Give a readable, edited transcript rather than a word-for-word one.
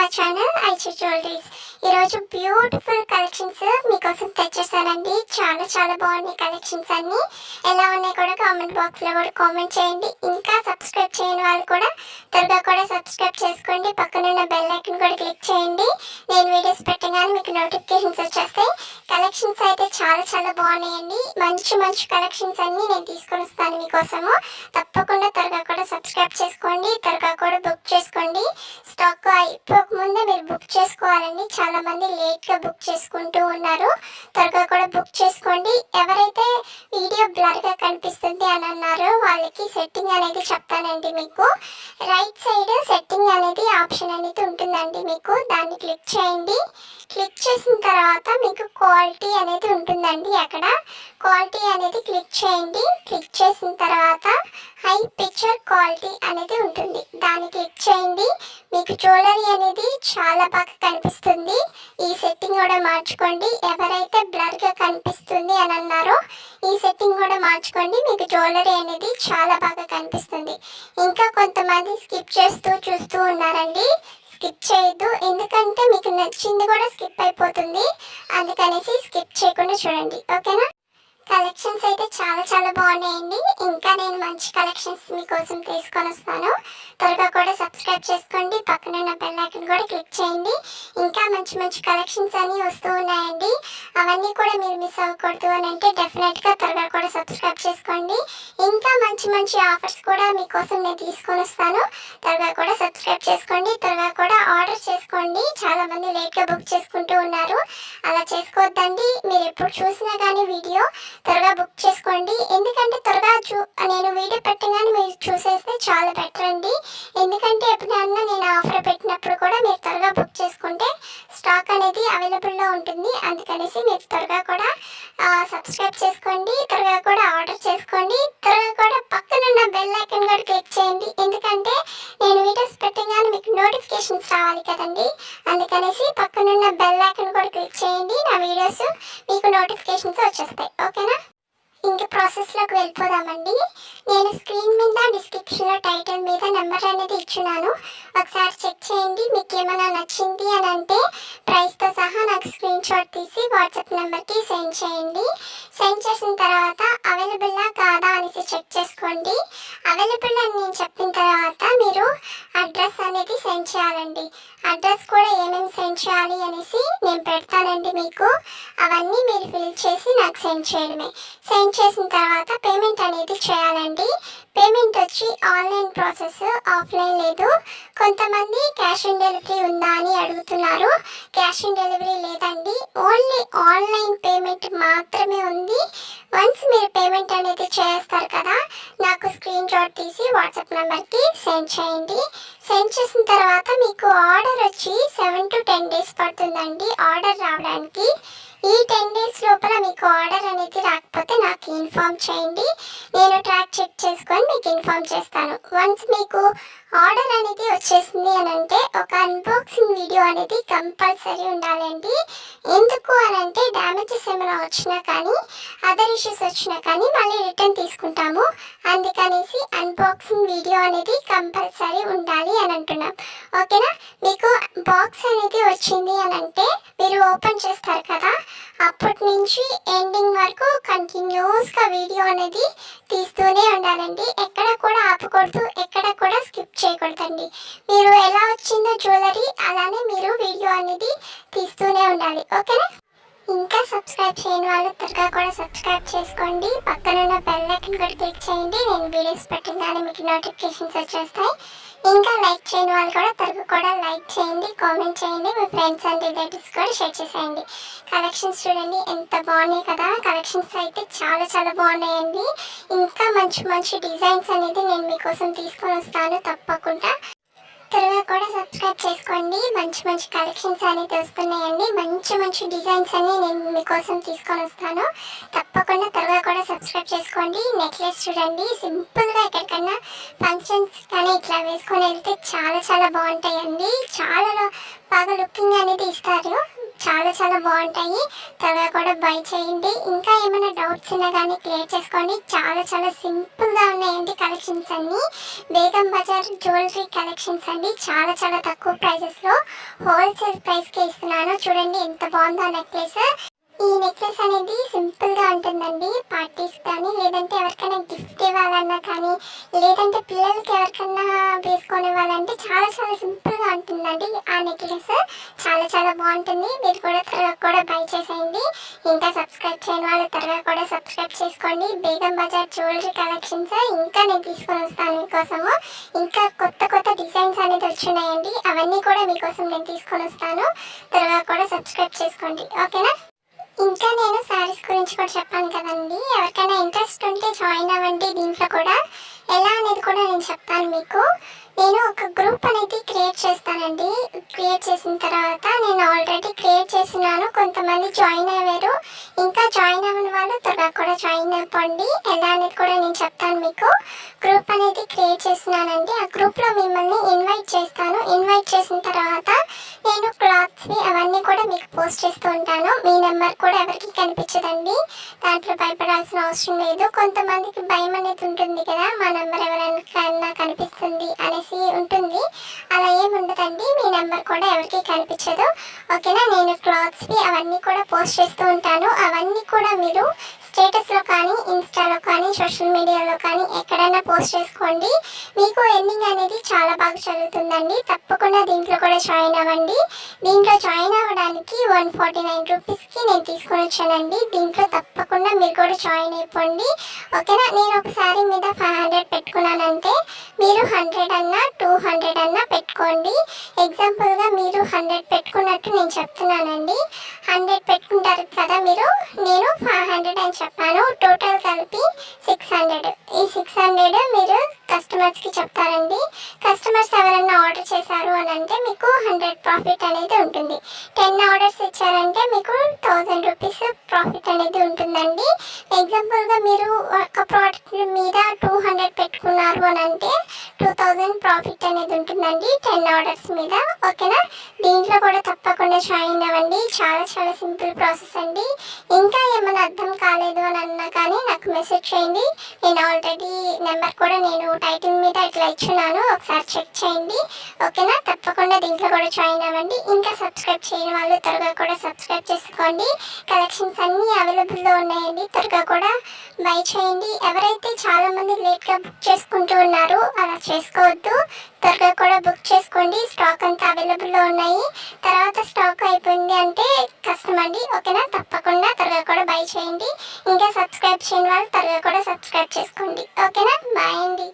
My channel Aishu jewelleries. ఈరోజు beautiful collections మీకోసం తెచ్చేసానండి. చాలా బాగున్నాయి కలెక్షన్స్ అన్ని. ఎలా ఉన్నాయి కూడా కామెంట్ బాక్స్లో కూడా కామెంట్ చేయండి. ఇంకా సబ్స్క్రైబ్ చేయని వాళ్ళు కూడా త్వరగా కూడా సబ్స్క్రైబ్ చేసుకోండి. పక్కనున్న బెల్ ఐకాన్ కూడా క్లిక్ చేయండి. నేను వీడియోస్ పెట్టగానే మీకు నోటిఫికేషన్స్ వచ్చేస్తాయి. కలెక్షన్స్ అయితే చాలా బాగున్నాయండి. మంచి కలెక్షన్స్ అన్ని నేను తీసుకొని వస్తాను మీకోసము. తప్పకుండా త్వరగా కూడా సబ్స్క్రైబ్ చేసుకోండి. త్వరగా కూడా బుక్ చేసుకోండి. స్టాక్ అయిపోకముందే మీరు బుక్ చేసుకోవాలండి. చాలా మంది లేట్గా బుక్ చేసుకుంటూ ఉన్నారు. త్వరగా కూడా బుక్ చేసుకోండి. ఎవరైతే వీడియో బ్లర్గా కనిపిస్తుంది అని అన్నారో వాళ్ళకి సెట్టింగ్ అనేది చెప్తానండి. మీకు రైట్ సైడ్ సెట్టింగ్ అనేది ఆప్షన్ అనేది ఉంటుందండి. మీకు దాన్ని క్లిక్ చేయండి. క్లిక్ చేసిన తర్వాత మీకు క్వాలిటీ అనేది ఉంటుందండి. అక్కడ క్వాలిటీ అనేది క్లిక్ చేయండి. క్లిక్ చేసిన తర్వాత హై పిక్చర్ క్వాలిటీ అనేది ఉంటుంది. దాన్ని క్లిక్ చేయండి. మీకు జ్యువెలరీ అనేది చాలా బాగా కనిపిస్తుంది. ఈ సెట్టింగ్ కూడా మార్చుకోండి. ఎవరైతే బ్లర్గా కనిపిస్తుంది అని అన్నారో ఈ సెట్టింగ్ కూడా మార్చుకోండి. మీకు జ్యువెలరీ అనేది చాలా బాగా కనిపిస్తుంది. ఇంకా కొంతమంది స్కిప్ చేస్తూ చూస్తూ ఉన్నారండి. స్కిప్ చేయొద్దు, ఎందుకంటే మీకు నచ్చింది కూడా స్కిప్ అయిపోతుంది. అందుకనేసి స్కిప్ చేయకుండా చూడండి, ఓకేనా? కలెక్షన్స్ అయితే చాలా బాగున్నాయండి. ఇంకా నేను మంచి కలెక్షన్స్ మీకోసం తీసుకొని వస్తాను. త్వరగా కూడా సబ్స్క్రైబ్ చేసుకోండి. పక్కన ఉన్న బెల్ ఐకాన్ కూడా క్లిక్ చేయండి. ఇంకా మంచి కలెక్షన్స్ అన్నీ వస్తూ ఉన్నాయండి. అవన్నీ కూడా మీరు మిస్ అవ్వకూడదు అని అంటే డెఫినెట్గా త్వరగా కూడా సబ్స్క్రైబ్ చేసుకోండి. ఇంకా మంచి ఆఫర్స్ కూడా మీకోసం నేను తీసుకొని వస్తాను. త్వరగా కూడా సబ్స్క్రైబ్ చేసుకోండి. త్వరగా కూడా ఆర్డర్ చేసుకోండి. చాలా మంది లేట్గా బుక్ చేసుకుంటూ ఉన్నారు. అలా చేసుకోవద్దండి. మీరు ఎప్పుడు చూసినా కానీ వీడియో త్వరగా బుక్ చేసుకోండి. ఎందుకంటే త్వరగా నేను వీడియో పెట్టగానే మీరు చూసేస్తే చాలా బెటర్ అండి. ఎందుకంటే ఎప్పుడన్నా నేను ఆఫర్ పెట్టినప్పుడు కూడా మీరు త్వరగా బుక్ చేసుకుంటే స్టాక్ అనేది అవైలబుల్లో ఉంటుంది. అందుకనేసి మీరు త్వరగా కూడా సబ్స్క్రైబ్ చేసుకోండి. త్వరగా కూడా ఆర్డర్ చేసుకోండి. త్వరగా కూడా పక్కనున్న బెల్ ఐకాన్ కూడా క్లిక్ చేయండి. ఎందుకంటే నేను వీడియోస్ పెట్టగానే మీకు నోటిఫికేషన్స్ రావాలి కదండి. అందుకనేసి పక్కనున్న బెల్ ఐకాన్ కూడా క్లిక్ చేయండి. నా వీడియోస్ మీకు నోటిఫికేషన్స్ వచ్చేస్తాయి, ఓకేనా? ఇంకా ప్రాసెస్లోకి వెళ్ళిపోదామండి. నేను స్క్రీన్ మీద డిస్క్రిప్షన్లో టైటిల్ మీద నెంబర్ అనేది ఇచ్చున్నాను. ఒకసారి చెక్ చేయండి. మీకు ఏమైనా నచ్చింది అని అంటే ప్రైస్తో సహా నాకు స్క్రీన్ షాట్ తీసి వాట్సాప్ నెంబర్కి సెండ్ చేయండి. సెండ్ చేసిన తర్వాత అవైలబుల్లా కాదా అనేసి చెక్ చేసుకోండి. అవైలబుల్ అని నేను చెప్పిన తర్వాత మీరు అడ్రస్ అనేది సెండ్ చేయాలండి. అడ్రస్ కూడా ఏమేమి సెండ్ చేయాలి అనేసి నేను పెడతానండి మీకు. అవన్నీ మీరు ఫిల్ చేసి నాకు సెండ్ చేయడమే. సెండ్ చేసిన తర్వాత పేమెంట్ అనేది చేయాలండి. పేమెంట్ వచ్చి ఆన్లైన్ ప్రాసెస్, ఆఫ్లైన్ లేదు. కొంతమంది క్యాష్ ఆన్ డెలివరీ ఉందా అని అడుగుతున్నారు. క్యాష్ ఆన్ డెలివరీ లేదండి. ఓన్లీ ఆన్లైన్ పేమెంట్ మాత్రమే ఉంది. వన్స్ మీరు పేమెంట్ అనేది చేస్తారు కదా, నాకు స్క్రీన్ షాట్ తీసి వాట్సాప్ నెంబర్కి సెండ్ చేయండి. సెండ్ చేసిన తర్వాత మీకు ఆర్డర్ వచ్చి 7 to 10 days పడుతుందండి ఆర్డర్ రావడానికి. ఈ 10 days లోపల మీకు ఆర్డర్ అనేది రాకపోతే నాకు ఇన్ఫామ్ చేయండి. నేను ట్రాక్ చెక్ చేసుకొని మీకు ఇన్ఫామ్ చేస్తాను. వన్స్ మీకు ఆర్డర్ అనేది వచ్చేసింది అని అంటే ఒక అన్బాక్సింగ్ వీడియో అనేది కంపల్సరీ ఉండాలండి. ఎందుకు అని అంటే డ్యామేజెస్ ఏమైనా వచ్చినా కానీ అదర్ ఇష్యూస్ వచ్చినా కానీ మళ్ళీ రిటర్న్ తీసుకుంటాము. అందుకనేసి అన్బాక్సింగ్ వీడియో అనేది కంపల్సరీ ఉండాలి అని అంటున్నాం, ఓకేనా? మీకు బాక్స్ అనేది వచ్చింది అని అంటే మీరు ఓపెన్ చేస్తారు కదా, అప్పటి నుంచి ఎండింగ్ వరకు కంటిన్యూస్గా వీడియో అనేది తీస్తూనే ఉండాలండి. ఎక్కడ కూడా ఆపకూడదు, ఎక్కడ కూడా స్కిప్ చేయకూడదండి. మీరు ఎలా వచ్చిందో జ్యువెలరీ అలానే మీరు వీడియో అనేది తీస్తూనే ఉండాలి, ఓకేనా? ఇంకా సబ్స్క్రైబ్ చేయని వాళ్ళు త్వరగా కూడా సబ్స్క్రైబ్ చేసుకోండి. పక్కనున్న బెల్ ఐకాన్ కూడా క్లిక్ చేయండి. నేను వీడియోస్ పెట్టగానే మీకు నోటిఫికేషన్స్ వచ్చేస్తాయి. ఇంకా లైక్ చేయని వాళ్ళు కూడా త్వరగా కూడా లైక్ చేయండి, కామెంట్ చేయండి. మీ ఫ్రెండ్స్ అండ్ రిలేటివ్స్ కూడా షేర్ చేసేయండి. కలెక్షన్స్ చూడండి ఎంత బాగున్నాయి కదా. కలెక్షన్స్ అయితే చాలా బాగున్నాయండి. ఇంకా మంచి డిజైన్స్ అనేది నేను మీకోసం తీసుకొని వస్తాను. తప్పకుండా త్వరగా కూడా సబ్స్క్రైబ్ చేసుకోండి. మంచి కలెక్షన్స్ అనేది వస్తున్నాయండి. మంచి డిజైన్స్ అని నేను మీకోసం తీసుకొని వస్తాను. తప్పకుండా త్వరగా కూడా సబ్స్క్రైబ్ చేసుకోండి. నెక్లెస్ చూడండి, సింపుల్గా ఎక్కడికన్నా ఫంక్షన్స్ కానీ ఇట్లా వేసుకొని వెళ్తే చాలా బాగుంటాయండి. చాలా బాగా లుకింగ్ అనేది ఇస్తారు. చాలా చాలా బాగుంటాయి. త్వరగా కూడా బై చేయండి. ఇంకా ఏమైనా డౌట్స్ ఉన్నా కానీ క్లియర్ చేసుకోండి. చాలా చాలా సింపుల్గా ఉన్నాయండి కలెక్షన్స్ అన్నీ. బేగం బజార్ జ్యువెలరీ కలెక్షన్స్ అండి. చాలా చాలా తక్కువ ప్రైజెస్లో హోల్సేల్ ప్రైస్కి ఇస్తున్నాను. చూడండి ఎంత బాగుందో నెక్లెస్. ఈ నెక్లెస్ అనేది సింపుల్గా ఉంటుందండి. పార్టీస్ కానీ లేదంటే ఎవరికైనా గిఫ్ట్ ఇవ్వాలన్నా కానీ లేదంటే పిల్లలకి ఎవరికైనా వేసుకొని ఇవ్వాలంటే చాలా చాలా సింపుల్గా ఉంటుందండి. ఆ నెక్లెస్ చాలా చాలా బాగుంటుంది. మీరు కూడా త్వరగా కూడా బై చేసేయండి. ఇంకా సబ్స్క్రైబ్ చేయని వాళ్ళు త్వరగా కూడా సబ్స్క్రైబ్ చేసుకోండి. బేగం బజార్ జ్యువెలరీ కలెక్షన్స్ ఇంకా నేను తీసుకొని వస్తాను మీకోసము. ఇంకా కొత్త కొత్త డిజైన్స్ అనేది వచ్చినాయండి. అవన్నీ కూడా మీకోసం నేను తీసుకొని వస్తాను. త్వరగా కూడా సబ్స్క్రైబ్ చేసుకోండి. ఓకేనా? ఇంకా నేను శారీస్ గురించి కూడా చెప్పాను కదండి. ఎవరికైనా ఇంట్రెస్ట్ ఉంటే జాయిన్ అవ్వండి. దీంట్లో కూడా ఎలా అనేది కూడా నేను చెప్తాను మీకు. నేను ఒక గ్రూప్ అనేది క్రియేట్ చేస్తానండి. క్రియేట్ చేసిన తర్వాత నేను ఆల్రెడీ క్రియేట్ చేస్తున్నాను. కొంతమంది జాయిన్ అయ్యారు. ఇంకా జాయిన్ అవ్వని వాళ్ళు త్వరగా కూడా జాయిన్ అయిపోండి. ఎలా అనేది కూడా నేను చెప్తాను మీకు. గ్రూప్ అనేది క్రియేట్ చేస్తున్నానండి. ఆ గ్రూప్లో మిమ్మల్ని ఇన్వైట్ చేస్తాను. ఇన్వైట్ చేసిన తర్వాత నేను క్లాత్స్వి అవన్నీ కూడా మీకు పోస్ట్ చేస్తూ ఉంటాను. మీ నెంబర్ కూడా ఎవరికి కనిపించదండి. దాంట్లో భయపడాల్సిన అవసరం లేదు. కొంతమందికి భయం అనేది ఉంటుంది కదా, మా నెంబర్ ఎవరైనా కనిపిస్తుంది అనేసి ఉంటుంది. అలా ఏమి ఉండదండి. మీ నెంబర్ కూడా ఎవరికి కనిపించదు. ఓకేనా? నేను క్లాత్స్వి అవన్నీ కూడా పోస్ట్ చేస్తూ ఉంటాను. అవన్నీ కూడా మీరు స్టేటస్లో కానీ ఇన్స్టాలో కానీ సోషల్ మీడియాలో కానీ ఎక్కడైనా పోస్ట్ చేసుకోండి. మీకు ఎర్నింగ్ అనేది చాలా బాగా జరుగుతుందండి. తప్పకుండా దీంట్లో కూడా జాయిన్ అవ్వండి. దీంట్లో జాయిన్ అవ్వడానికి 149 రూపీస్కి నేను తీసుకొని వచ్చానండి. దీంట్లో తప్పకుండా మీరు కూడా జాయిన్ అయిపోండి. ఓకేనా? నేను ఒక శారీ మీద 500 పెట్టుకున్నానంటే మీరు 100 అన్నా 200 అన్నా పెట్టుకోండి. ఎగ్జాంపుల్గా మీరు 100 పెట్టుకున్నట్టు నేను చెప్తున్నానండి. 100 పెట్టుకుంటారు కదా మీరు. నేను 500 అని చెప్పాను. టోటల్ కలిపి 600. ఈ 600 మీరు కస్టమర్స్కి చెప్తారండి. కస్టమర్స్ ఎవరైనా ఆర్డర్ చేశారు అని అంటే మీకు 100 ప్రాఫిట్ అనేది ఉంటుంది. 10 ఆర్డర్స్ ఇచ్చారంటే మీకు 1000 రూపీస్ ప్రాఫిట్ అనేది ఉంటుందండి. ఎగ్జాంపుల్గా మీరు ఒక ప్రోడక్ట్ మీద 200 పెట్టుకున్నారు అని అంటే 2000 ప్రాఫిట్ అనేది ఉంటుందండి 10 ఆర్డర్స్ మీద. ఓకేనా? దీంట్లో కూడా తప్పకుండా జాయిన్ అవ్వండి. చాలా చాలా సింపుల్ ప్రాసెస్ అండి. ఇంకా ఏమైనా అర్థం కాలేదు అని అన్నా కానీ నాకు మెసేజ్ చేయండి. నేను ఆల్రెడీ నెంబర్ కూడా నేను టైటిల్ మీద ఇట్లా ఇచ్చున్నాను. ఒకసారి చెక్ చేయండి. ఓకేనా? తప్పకుండా దీంట్లో కూడా జాయిన్ అవ్వండి. ఇంకా సబ్స్క్రైబ్ చేయని వాళ్ళు త్వరగా కూడా సబ్స్క్రైబ్ చేసుకోండి. కలెక్షన్స్ అన్నీ అవైలబుల్లో ఉన్నాయండి. త్వరగా కూడా బై చేయండి. ఎవరైతే చాలామంది లేట్గా బుక్ చేసుకుంటూ ఉన్నారో అలా చేసుకోవద్దు. త్వరగా కూడా బుక్ చేసుకోండి. స్టాక్ అంతా అవైలబుల్లో ఉన్నాయి. తర్వాత స్టాక్ అయిపోయింది అంటే కష్టం అండి. ఓకేనా? తప్పకుండా త్వరగా కూడా బై చేయండి. ఇంకా సబ్స్క్రైబ్ చేయని వాళ్ళు త్వరగా కూడా సబ్స్క్రైబ్ చేసుకోండి. ఓకేనా? బాయ్ అండి.